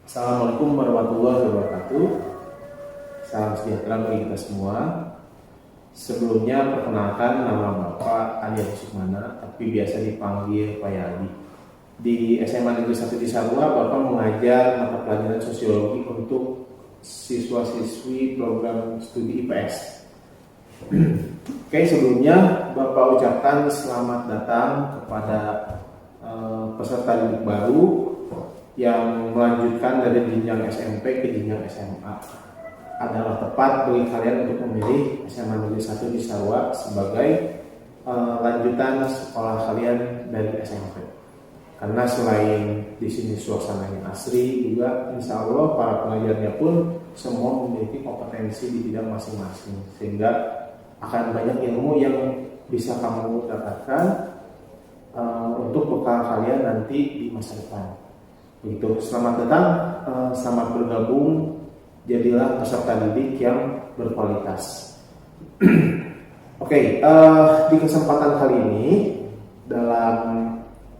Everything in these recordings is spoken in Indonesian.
Assalamualaikum warahmatullahi wabarakatuh. Salam sejahtera bagi kita semua. Sebelumnya perkenalkan, nama Bapak Adi Sukmana, tapi biasa dipanggil Pak Yadi. Di SMA Negeri 1 Cisarua, Bapak mengajar mata pelajaran sosiologi untuk siswa-siswi program studi IPS. Oke, sebelumnya Bapak ucapkan selamat datang kepada peserta didik baru yang melanjutkan dari jenjang SMP ke jenjang SMA. Adalah tepat bagi kalian untuk memilih SMA Negeri 1 Cisarua sebagai lanjutan sekolah kalian dari SMP. Karena selain di sini suasananya asri, juga insya Allah para pengajarnya pun semua memiliki kompetensi di bidang masing-masing, sehingga akan banyak ilmu yang bisa kamu dapatkan untuk bekal kalian nanti di masa depan. Begitu, selamat datang, selamat bergabung, jadilah peserta didik yang berkualitas. Oke, di kesempatan kali ini dalam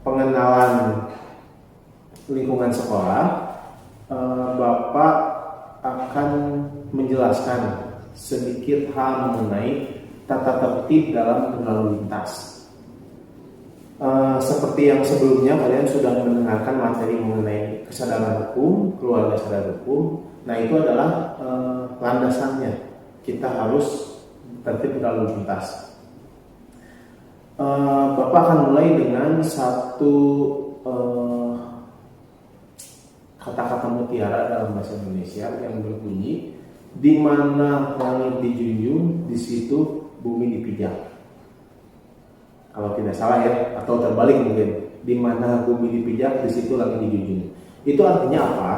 pengenalan lingkungan sekolah, Bapak akan menjelaskan sedikit hal mengenai tata tertib dalam berlalu lintas. Seperti yang sebelumnya kalian sudah mendengarkan materi mengenai kesadaran hukum, keluarga sadar hukum. Nah, itu adalah landasannya. Kita harus tertib berlalu lintas. Bapak akan mulai dengan satu kata-kata mutiara dalam bahasa Indonesia yang berbunyi, di mana langit dijunjung, di situ bumi dipijak. Kalau tidak salah ya, atau terbalik mungkin, di mana bumi dipijak, di situ langit dijunjung. Itu artinya apa?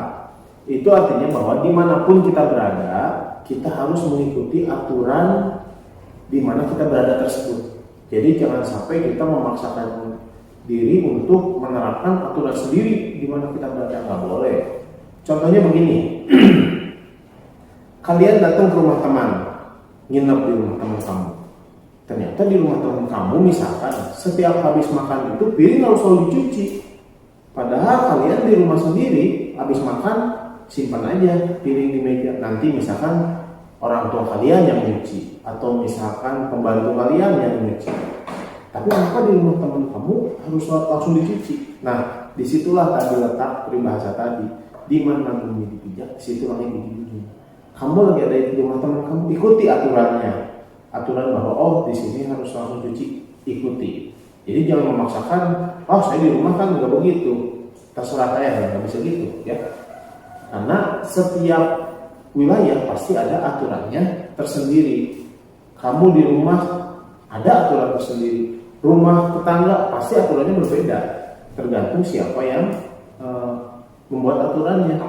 Itu artinya bahwa dimanapun kita berada, kita harus mengikuti aturan di mana kita berada tersebut. Jadi jangan sampai kita memaksakan diri untuk menerapkan aturan sendiri di mana kita berada, nggak boleh. Contohnya begini, kalian datang ke rumah teman, nginep di rumah teman kamu. Ternyata di rumah teman kamu misalkan setiap habis makan itu piring harus selalu dicuci. Padahal kalian di rumah sendiri habis makan simpan aja piring di meja. Nanti misalkan orang tua kalian yang nyuci atau misalkan pembantu kalian yang nyuci. Tapi kenapa di rumah teman kamu harus langsung dicuci? Nah, disitulah tadi letak peribahasa tadi. Di mana bumi dipijak, di situ langit dijunjung. Kamu lagi ada di rumah teman kamu, ikuti aturannya. Aturan bahwa di sini harus langsung cuci, ikuti. Jadi jangan memaksakan, saya di rumah kan nggak begitu, terserah saya, nggak bisa gitu, ya. Karena setiap wilayah pasti ada aturannya tersendiri. Kamu di rumah ada aturan tersendiri, rumah tetangga pasti aturannya berbeda, tergantung siapa yang membuat aturannya.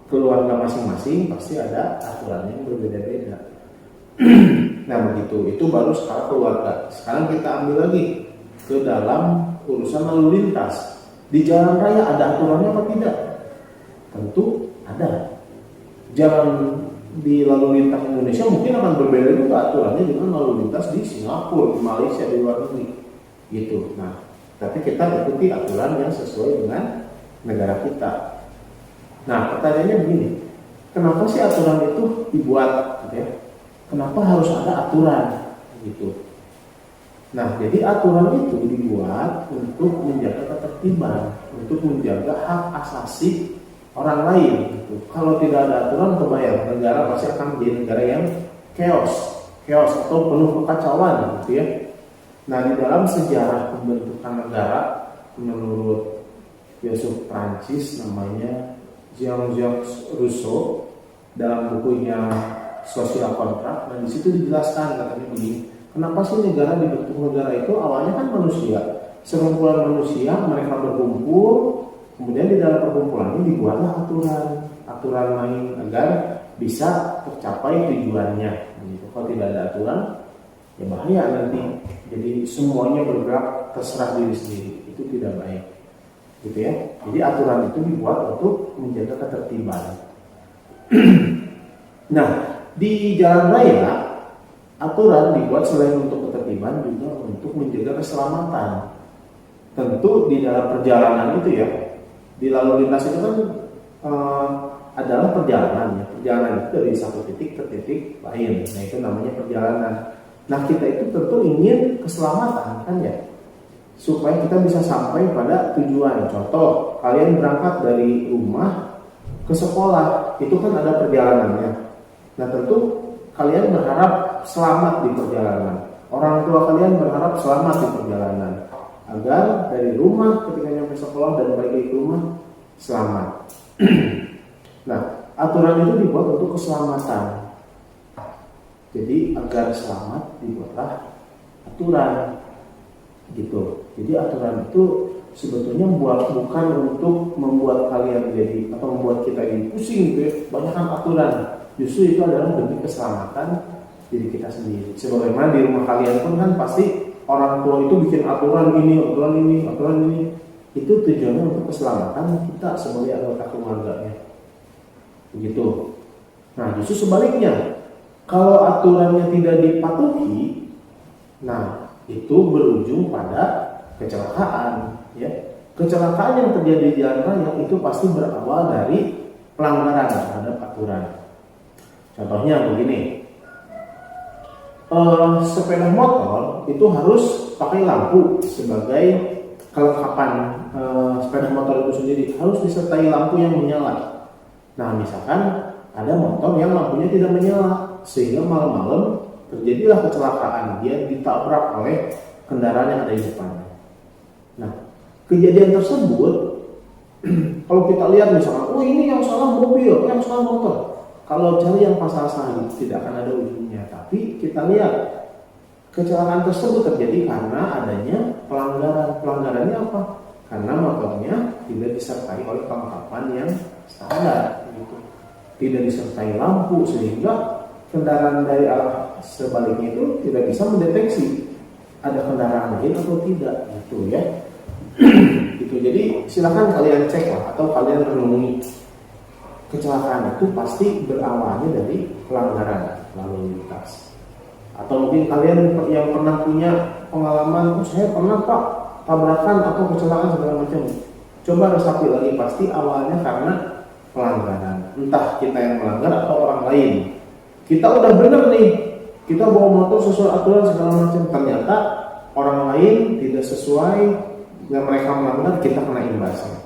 Keluarga masing-masing pasti ada aturannya yang berbeda-beda. Nah begitu, itu baru skala keluarga. Sekarang kita ambil lagi ke dalam urusan lalu lintas. Di jalan raya ada aturannya apa tidak? Tentu ada. Jalan di lalu lintas Indonesia mungkin akan berbeda juga aturannya dengan lalu lintas di Singapura, di Malaysia, di luar negeri. Gitu. Nah, tapi kita ikuti aturan yang sesuai dengan negara kita. Nah, pertanyaannya begini, kenapa sih aturan itu dibuat? Gitu ya? Kenapa harus ada aturan gitu? Nah, jadi aturan itu dibuat untuk menjaga ketertiban, untuk menjaga hak asasi orang lain. Gitu. Kalau tidak ada aturan, kebayang negara pasti akan menjadi negara yang chaos atau penuh kekacauan, gitu ya. Nah, di dalam sejarah pembentukan negara, menurut filsuf Prancis namanya Jean-Jacques Rousseau dalam bukunya Sosial Kontrak, dan di situ dijelaskan katanya begini, kenapa sih negara dibentuk? Negara itu awalnya kan manusia, sekumpulan manusia, mereka berkumpul, kemudian di dalam perkumpulan ini dibuatlah aturan main agar bisa tercapai tujuannya. Gitu. Kalau tidak ada aturan, ya bahaya nanti. Jadi semuanya bergerak terserah diri sendiri, itu tidak baik, gitu ya. Jadi aturan itu dibuat untuk menjaga ketertiban. Nah, di jalan raya, aturan dibuat selain untuk ketertiban juga untuk menjaga keselamatan. Tentu di dalam perjalanan itu ya, di lalu lintas itu kan adalah perjalanan ya. Perjalanan itu dari satu titik ke titik lain. Nah, itu namanya perjalanan. Nah, kita itu tentu ingin keselamatan kan ya, supaya kita bisa sampai pada tujuan. Contoh, kalian berangkat dari rumah ke sekolah, itu kan ada perjalanannya. Nah, tentu kalian berharap selamat di perjalanan. Orang tua kalian berharap selamat di perjalanan, agar dari rumah ketika nyampe sekolah dan balik lagi ke rumah selamat. Nah, aturan itu dibuat untuk keselamatan. Jadi agar selamat dibuatlah aturan gitu. Jadi aturan itu sebetulnya bukan untuk membuat kalian jadi atau membuat kita jadi pusing gitu ya, banyakkan aturan. Justru itu adalah demi keselamatan diri kita sendiri. Sebagaimana di rumah kalian pun kan pasti orang tua itu bikin aturan ini, aturan ini, aturan ini. Itu tujuannya untuk keselamatan kita sebagai anggota keluarganya. Begitu. Nah, justru sebaliknya, kalau aturannya tidak dipatuhi, nah itu berujung pada kecelakaan. Ya, kecelakaan yang terjadi di jalan raya itu pasti berawal dari pelanggaran terhadap aturan. Contohnya begini, sepeda motor itu harus pakai lampu sebagai kelengkapan. Sepeda motor itu sendiri harus disertai lampu yang menyala. Nah, misalkan ada motor yang lampunya tidak menyala, sehingga malam-malam terjadilah kecelakaan, dia ditabrak oleh kendaraan yang ada di depannya. Nah, kejadian tersebut kalau kita lihat misalkan, oh ini yang salah mobil, yang salah motor. Kalau cari yang pasal salah tidak akan ada ujungnya. Tapi kita lihat kecelakaan tersebut terjadi karena adanya pelanggaran. Pelanggarannya apa? Karena motornya tidak disertai oleh kelengkapan yang standar, gitu. Tidak disertai lampu, sehingga kendaraan dari arah sebaliknya itu tidak bisa mendeteksi ada kendaraan lain atau tidak, gitu ya. Gitu. Jadi silakan kalian cek lah atau kalian renungi. Kecelakaan itu pasti berawalnya dari pelanggaran lalu lintas. Atau mungkin kalian yang pernah punya pengalaman, saya pernah pak tabrakan atau kecelakaan segala macam. Coba resapi lagi, pasti awalnya karena pelanggaran. Entah kita yang melanggar atau orang lain. Kita udah bener nih, kita bawa motor sesuai aturan segala macam, ternyata orang lain tidak sesuai dan mereka melanggar, kita kena imbasnya.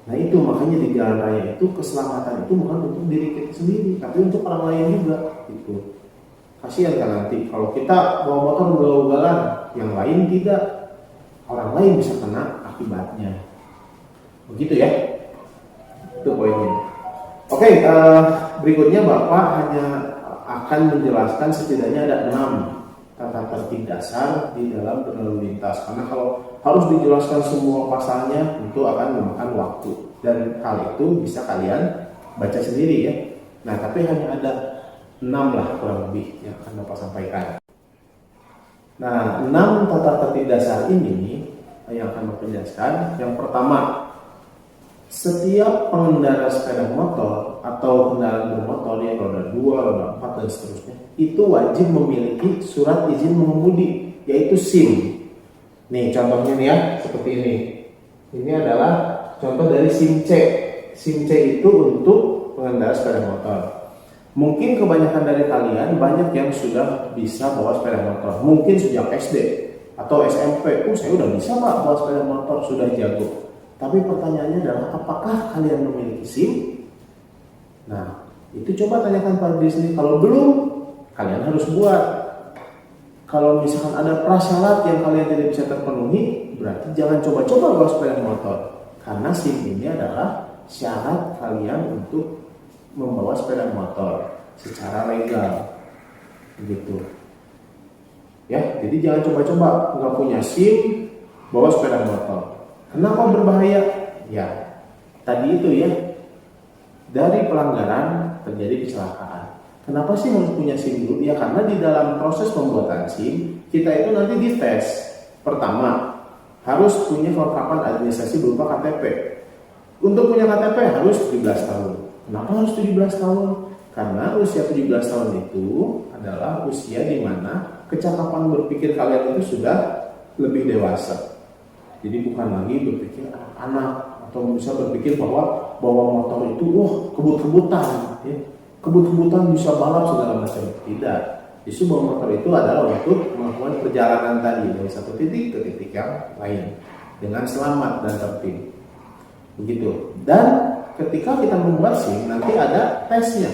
Nah itu makanya di jalan raya itu keselamatan itu bukan untuk diri kita sendiri, tapi untuk orang lain juga. Gitu. Kasihan kan nanti kalau kita bawa motor ugal-ugalan, yang lain tidak, orang lain bisa kena akibatnya. Begitu ya. Itu poinnya. Oke, berikutnya Bapak hanya akan menjelaskan setidaknya ada 6 tata tertib dasar di dalam berlalu lintas. Karena kalau harus dijelaskan semua pasalnya itu akan memakan waktu, dan hal itu bisa kalian baca sendiri ya. Nah, tapi hanya ada 6 lah kurang lebih yang akan Bapak sampaikan. Nah, 6 tata tertib dasar ini yang akan Bapak jelaskan. Yang pertama, setiap pengendara sepeda motor atau kendaraan bermotor yang roda 2, roda 4 dan seterusnya itu wajib memiliki surat izin mengemudi, yaitu SIM. Nih contohnya nih ya, seperti ini. Ini adalah contoh dari SIM C. SIM C itu untuk pengendara sepeda motor. Mungkin kebanyakan dari kalian banyak yang sudah bisa bawa sepeda motor. Mungkin sejak SD atau SMP. Saya udah bisa pak bawa sepeda motor, sudah jago. Tapi pertanyaannya adalah apakah kalian memiliki SIM? Nah, itu coba tanyakan pada diri sendiri. Kalau belum, kalian harus buat. Kalau misalkan ada prasyarat yang kalian tidak bisa terpenuhi, berarti jangan coba-coba bawa sepeda motor. Karena SIM ini adalah syarat kalian untuk membawa sepeda motor secara legal. Begitu. Ya, jadi jangan coba-coba nggak punya SIM bawa sepeda motor. Kenapa berbahaya? Ya, tadi itu ya, dari pelanggaran terjadi kecelakaan. Kenapa sih harus punya SIM dulu? Ya karena di dalam proses pembuatan SIM, kita itu nanti dites. Pertama, harus punya kelengkapan administrasi berupa KTP. Untuk punya KTP harus 17 tahun. Kenapa harus 17 tahun? Karena usia 17 tahun itu adalah usia di mana kecakapan berpikir kalian itu sudah lebih dewasa. Jadi bukan lagi berpikir anak-anak atau bisa berpikir bahwa bawa motor itu kebut-kebutan, ya. Kebut-kebutan bisa balap segala macam. Tidak. Justru bawa motor itu adalah untuk melakukan perjalanan tadi dari satu titik ke titik yang lain dengan selamat dan tertib. Begitu. Dan ketika kita membuat SIM, nanti ada tesnya.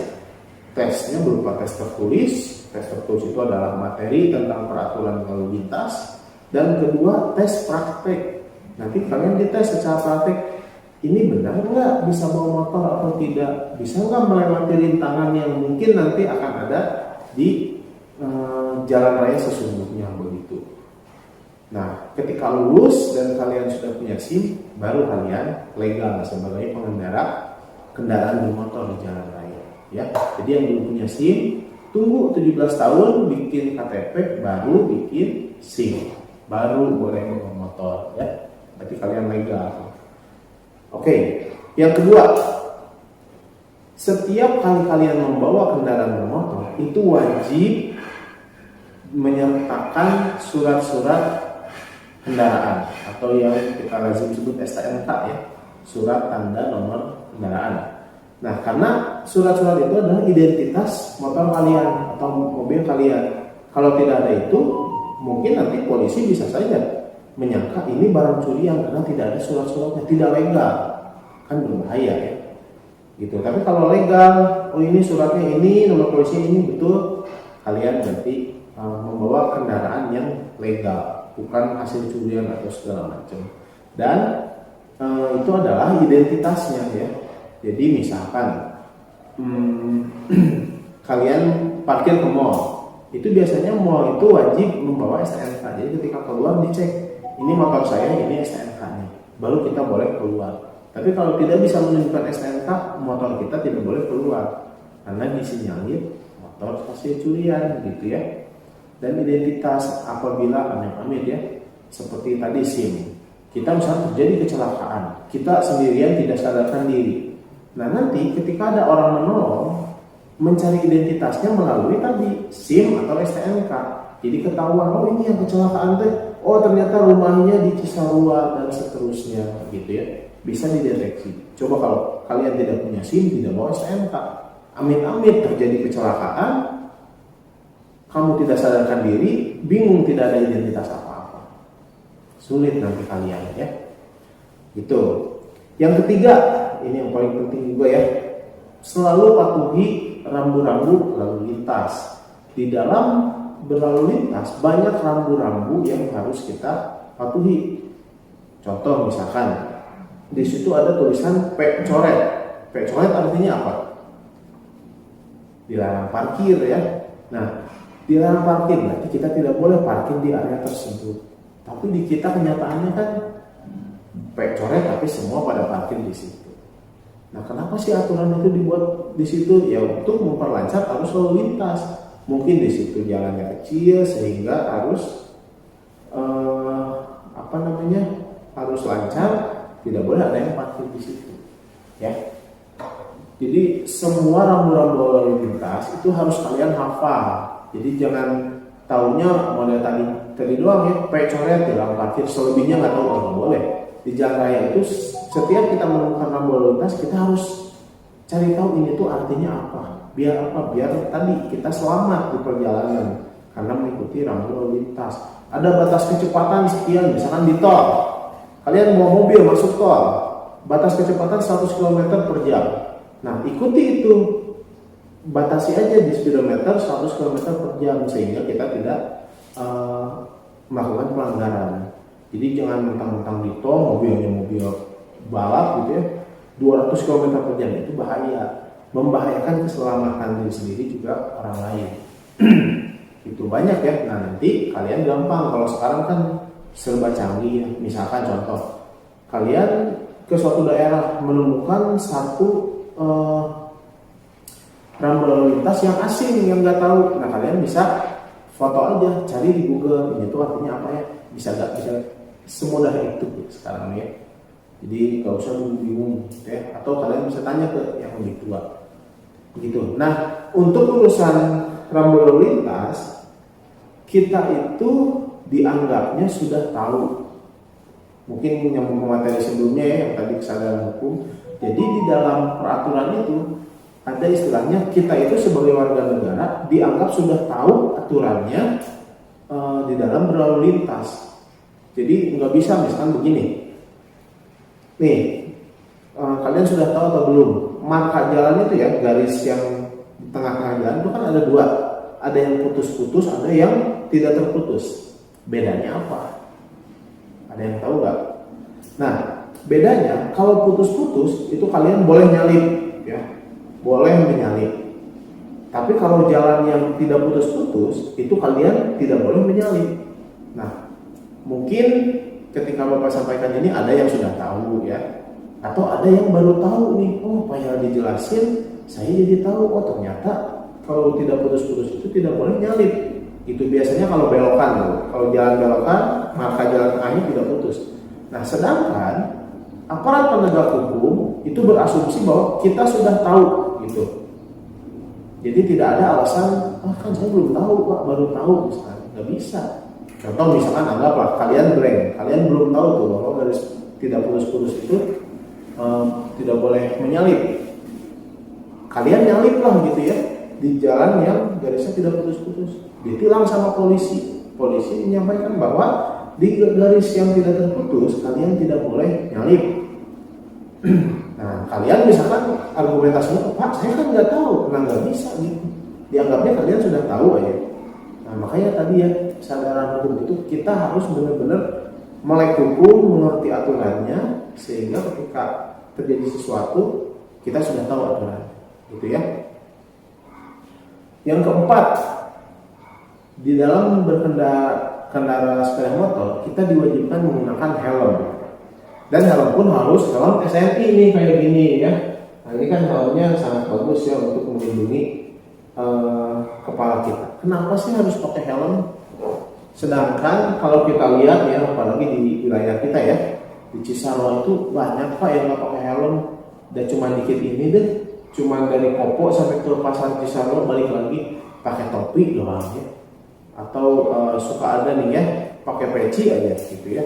Tesnya berupa tes tertulis. Tes tertulis itu adalah materi tentang peraturan lalu lintas. Dan kedua, tes praktek. Nanti kalian dites secara praktek. Ini benar nggak bisa bawa motor atau tidak? Bisa nggak melewati rintangan yang mungkin nanti akan ada di jalan raya sesungguhnya begitu. Nah, ketika lulus dan kalian sudah punya SIM, baru kalian legal sebagai pengendara kendaraan bermotor di jalan raya. Ya, jadi yang belum punya SIM, tunggu 17 tahun bikin KTP, baru bikin SIM, baru boleh bawa motor. Ya, berarti kalian legal. Oke, yang kedua, setiap kali kalian membawa kendaraan bermotor itu wajib menyertakan surat-surat kendaraan atau yang kita lazim sebut STNK, ya, surat tanda nomor kendaraan. Nah, karena surat-surat itu adalah identitas motor kalian atau mobil kalian. Kalau tidak ada itu, mungkin nanti polisi bisa saja menyangka ini barang curian karena tidak ada surat-suratnya, tidak legal, kan berbahaya, ya. Gitu. Tapi kalau legal, ini suratnya ini, nomor polisi ini, betul, kalian berarti membawa kendaraan yang legal, bukan hasil curian atau segala macam. Dan itu adalah identitasnya, ya. Jadi misalkan kalian parkir ke mall, itu biasanya mall itu wajib membawa STNK. Jadi ketika keluar dicek, ini motor saya, ini STNK-nya, baru kita boleh keluar. Tapi kalau tidak bisa menunjukkan STNK, motor kita tidak boleh keluar karena disinyalir motor hasil curian, gitu, ya. Dan identitas apabila amit-amit, ya, seperti tadi SIM, kita misalnya terjadi kecelakaan, kita sendirian tidak sadarkan diri. Nah, nanti ketika ada orang menolong, mencari identitasnya melalui tadi SIM atau STNK. Jadi ketahuan, oh ini yang kecelakaan teh, oh ternyata rumahnya di Cisarua dan seterusnya, gitu, ya. Bisa dideteksi. Coba kalau kalian tidak punya SIM, tidak bawa STNK, amit-amit terjadi kecelakaan, kamu tidak sadarkan diri, bingung, tidak ada identitas apa-apa, sulit nanti kalian, ya. Gitu. Yang ketiga, ini yang paling penting juga, ya, selalu patuhi rambu-rambu lalu lintas. Di dalam berlalu lintas banyak rambu-rambu yang harus kita patuhi. Contoh misalkan di situ ada tulisan P coret. P coret artinya apa? Dilarang parkir, ya. Nah, dilarang parkir berarti kita tidak boleh parkir di area tersebut. Tapi di kita kenyataannya kan P coret tapi semua pada parkir di situ. Nah, kenapa sih aturan itu dibuat di situ? Ya, untuk memperlancar arus lalu lintas. Mungkin di situ jalannya kecil sehingga harus harus lancar, tidak boleh ada yang parkir di situ, ya. Jadi semua rambu-rambu lalu lintas itu harus kalian hafal. Jadi jangan taunya model tadi doang, ya, P coret dalam parkir, selebihnya nggak tahu, nggak boleh. Di jalan raya itu setiap kita menemukan rambu lalu lintas, kita harus cari tahu ini tuh artinya apa. Biar apa? Biar tadi kita selamat di perjalanan karena mengikuti rambu lalu lintas. Ada batas kecepatan sekian, misalkan di tol. Kalian bawa mobil masuk tol, batas kecepatan 100 km per jam. Nah, ikuti itu. Batasi aja di speedometer 100 km per jam sehingga kita tidak melakukan pelanggaran. Jadi jangan mentang-mentang di tol mobilnya mobil balap, gitu, ya, 200 km per jam, itu bahaya, membahayakan keselamatan diri sendiri juga orang lain. Itu banyak, ya. Nah, nanti kalian gampang. Kalau sekarang kan serba canggih, ya. Misalkan contoh, kalian ke suatu daerah menemukan satu rambu lalu lintas yang asing, yang nggak tahu. Nah, kalian bisa foto aja, cari di Google, ini tuh artinya apa, ya. Bisa semudah itu sekarang, ya. Jadi nggak usah bingung, ya. Atau kalian bisa tanya ke yang lebih tua, begitu. Nah, untuk urusan rambu lalu lintas, kita itu dianggapnya sudah tahu Mungkin nyambung ke materi sebelumnya ya, yang tadi kesadaran hukum. Jadi di dalam peraturan itu ada istilahnya, kita itu sebagai warga negara dianggap sudah tahu aturannya di dalam berlalu lintas. Jadi nggak bisa misalkan begini, nih kalian sudah tahu atau belum, marka jalan itu ya, garis yang di tengah-tengah jalan itu kan ada dua, ada yang putus-putus, ada yang tidak terputus. Bedanya apa? Ada yang tahu nggak? Nah, bedanya kalau putus-putus itu kalian boleh nyalip, ya, boleh menyalip. Tapi kalau jalan yang tidak putus-putus itu kalian tidak boleh menyalip. Nah, mungkin ketika Bapak sampaikan ini ada yang sudah tahu ya, atau ada yang baru tahu nih, oh payah dijelasin, saya jadi tahu, oh ternyata kalau tidak putus-putus itu tidak boleh nyalip. Itu biasanya kalau belokan, kalau jalan belokan, maka jalan tengahnya tidak putus. Nah, sedangkan aparat penegak hukum itu berasumsi bahwa kita sudah tahu gitu. Jadi tidak ada alasan, kan saya belum tahu Pak, baru tahu misalkan, nggak bisa. Contoh misalkan anggaplah kalian blank, kalian belum tahu tuh bahwa garis tidak putus-putus itu tidak boleh menyalip. Kalian nyalip lah gitu ya di jalan yang garisnya tidak putus-putus. Ditilang sama polisi. Polisi menyampaikan bahwa di garis yang tidak terputus kalian tidak boleh nyalip. Nah, kalian misalkan argumentasinya, Pak, saya kan nggak tahu, nah nggak bisa gitu. Dianggapnya kalian sudah tahu aja. Nah, makanya tadi ya, kesadaran hukum itu kita harus benar-benar melek hukum, mengerti aturannya, sehingga ketika terjadi sesuatu kita sudah tahu aturan, gitu ya. Yang keempat, di dalam berkendara sepeda motor kita diwajibkan menggunakan helm. Dan helm pun harus helm SNI nih kayak gini ya. Nah, ini kan helmnya sangat bagus ya untuk melindungi kepala kita. Kenapa sih harus pakai helm? Sedangkan kalau kita lihat ya, apalagi di wilayah kita ya, di Cisarua itu banyak Pak yang nggak pakai helm. Dan cuma dikit ini deh, cuma dari Kopo sampai ke pasar Cisarua balik lagi pakai topi doang ya. Atau suka ada nih ya pakai peci aja gitu ya.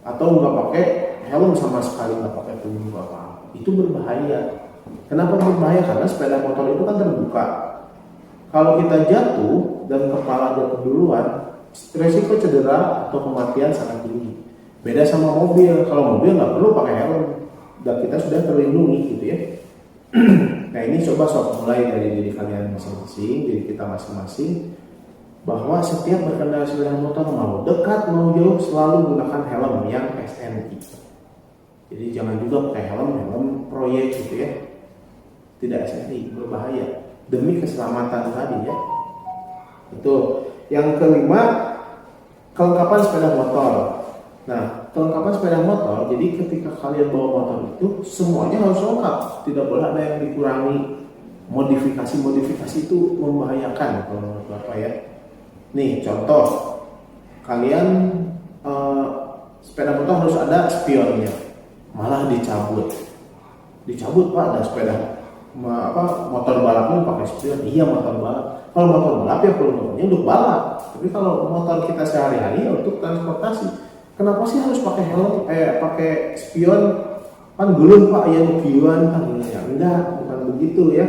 Atau nggak pakai helm sama sekali, nggak pakai pelindung apa-apa. Itu berbahaya. Kenapa berbahaya? Karena sepeda motor itu kan terbuka. Kalau kita jatuh dan kepala jatuh duluan, resiko cedera atau kematian sangat tinggi. Beda sama mobil. Kalau mobil nggak perlu pakai helm dan kita sudah terlindungi gitu ya. Nah, ini coba mulai dari diri kalian masing-masing, diri kita masing-masing, bahwa setiap berkendara sepeda motor mau dekat mau jauh selalu gunakan helm yang SNI. Jadi jangan juga pakai helm proyek gitu ya. Tidak SNI, berbahaya demi keselamatan tadi ya. Itu. Yang kelima, kelengkapan sepeda motor. Nah, kelengkapan sepeda motor, jadi ketika kalian bawa motor itu semuanya harus lengkap, tidak boleh ada yang dikurangi. Modifikasi itu membahayakan kalau menurut Bapak ya. Nih contoh, kalian sepeda motor harus ada spionnya, malah dicabut Pak, ada sepeda motor balapnya pakai spion. Iya, motor balap. Kalau motor balap ya peruntukannya untuk balap, tapi kalau motor kita sehari-hari ya untuk transportasi. Kenapa sih harus pakai helm, pakai spion? Kan belum Pak ya spion kan ya, enggak, bukan begitu ya.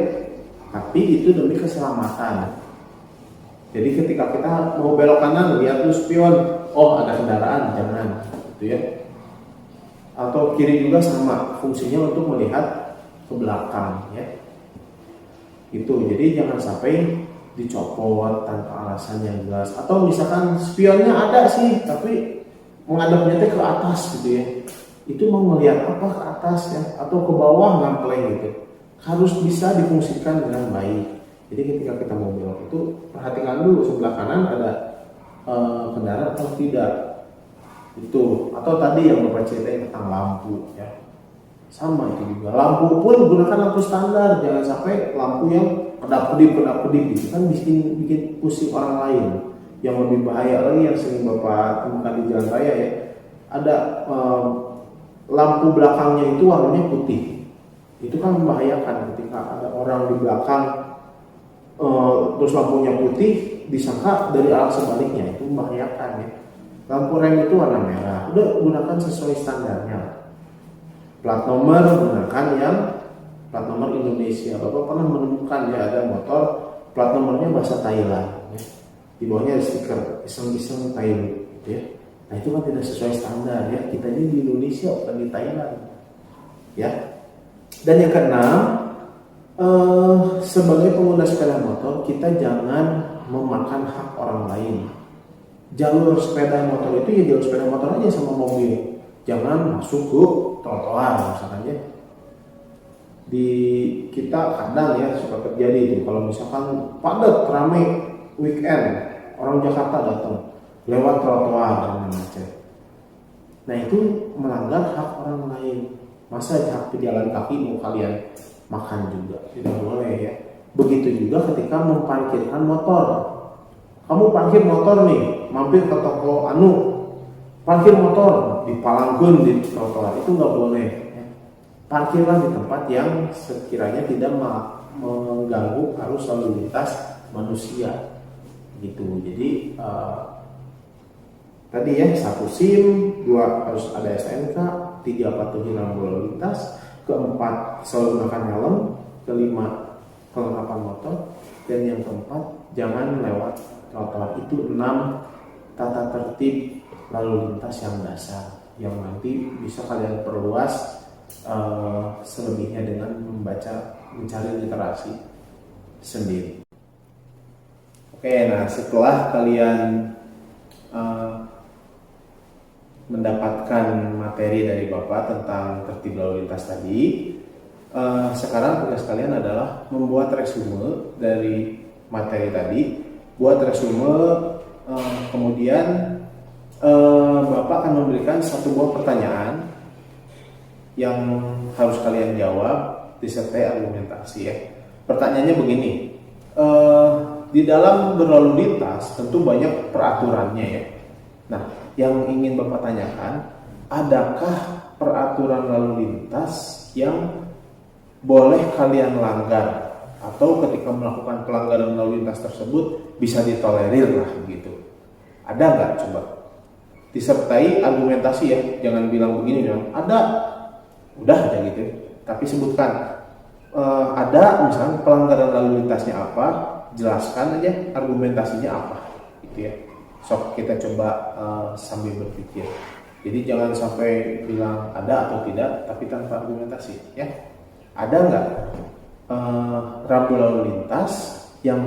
Tapi itu demi keselamatan. Jadi ketika kita mau belok kanan, lihat tuh spion, oh ada kendaraan, jangan, gitu ya. Atau kiri juga sama, fungsinya untuk melihat ke belakang, ya. Itu, jadi jangan sampai dicopot tanpa alasan yang jelas. Atau misalkan spionnya ada sih, tapi menghadapnya ke atas, gitu ya. Itu mau melihat apa ke atas ya, atau ke bawah ngampleng gitu. Harus bisa difungsikan dengan baik. Jadi ketika kita mau belok itu perhatikan dulu sebelah kanan ada kendaraan atau tidak. Itu. Atau tadi yang Bapak ceritain tentang lampu ya. Sama itu juga. Lampu pun gunakan lampu standar, jangan sampai lampu yang kedap-kedip gitu kan bikin pusing orang lain. Yang lebih bahaya lagi yang sering Bapak temukan di jalan raya ya. Ada lampu belakangnya itu warnanya putih. Itu kan membahayakan ketika ada orang di belakang terus lampunya putih disangka dari arah sebaliknya, itu membahayakan ya. Lampu rem itu warna merah, udah gunakan sesuai standarnya. Plat nomor gunakan yang plat nomor Indonesia. Bapak pernah menemukan ya ada motor plat nomornya bahasa Thailand, ya. Di bawahnya ada stiker iseng-iseng Thailand, gitu ya. Nah itu kan tidak sesuai standar ya. Kita ini di Indonesia bukan di Thailand, ya. Dan yang keenam, sebagai pengguna sepeda motor kita jangan memakan hak orang lain. Jalur sepeda motor itu ya jalur sepeda motor aja sama mobil. Jangan masuk ke trotoar misalkan ya. Di kita kadang ya suka terjadi itu kalau misalkan padat ramai weekend orang Jakarta datang lewat trotoar dan macet. Nah itu melanggar hak orang lain. Masa hak pejalan kaki mau kalian makan juga tidak boleh ya. Begitu juga ketika memparkirkan motor. Kamu parkir motor nih, mampir ke toko parkir motor di palanggun di trotoar itu nggak boleh. Ya. Parkirlah di tempat yang sekiranya tidak mengganggu arus lalu lintas manusia, gitu. Jadi tadi ya 1 SIM, 2 harus ada SNK, 3 patuhi rambu lalu lintas, 4 selalu gunakan helm, 5 kelengkapan motor, dan yang keempat jangan lewat trotoar. Itu 6 tata tertib lalu lintas yang dasar yang nanti bisa kalian perluas selebihnya dengan mencari literasi sendiri. Oke, nah setelah kalian mendapatkan materi dari Bapak tentang tertib lalu lintas tadi, sekarang tugas kalian adalah membuat resume dari materi tadi. Buat resume, kemudian Bapak akan memberikan satu buah pertanyaan yang harus kalian jawab disertai argumentasi ya. Pertanyaannya begini, di dalam berlalu lintas tentu banyak peraturannya ya. Nah, yang ingin Bapak tanyakan, adakah peraturan lalu lintas yang boleh kalian langgar atau ketika melakukan pelanggaran lalu lintas tersebut bisa ditolerir lah gitu? Ada nggak? Coba disertai argumentasi ya, jangan bilang begini dong, ada, udah aja gitu. Tapi sebutkan ada misalnya pelanggaran lalu lintasnya apa, jelaskan aja argumentasinya apa, gitu ya. Sok kita coba sambil berpikir. Jadi jangan sampai bilang ada atau tidak, tapi tanpa argumentasi ya. Ada nggak rambu lalu lintas yang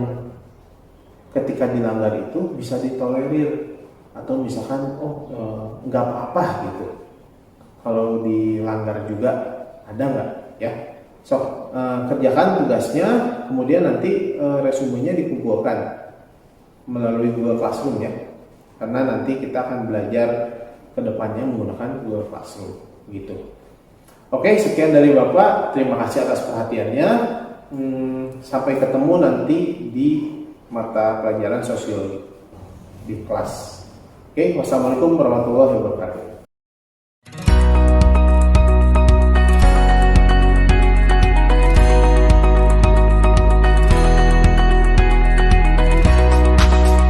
ketika dilanggar itu bisa ditolerir atau misalkan nggak apa-apa gitu kalau dilanggar juga, ada nggak ya? So kerjakan tugasnya, kemudian nanti resumenya dikumpulkan melalui Google Classroom ya, karena nanti kita akan belajar kedepannya menggunakan Google Classroom gitu. Oke, sekian dari Bapak. Terima kasih atas perhatiannya. Sampai ketemu nanti di mata pelajaran sosiologi di kelas. Oke, wassalamualaikum warahmatullahi wabarakatuh.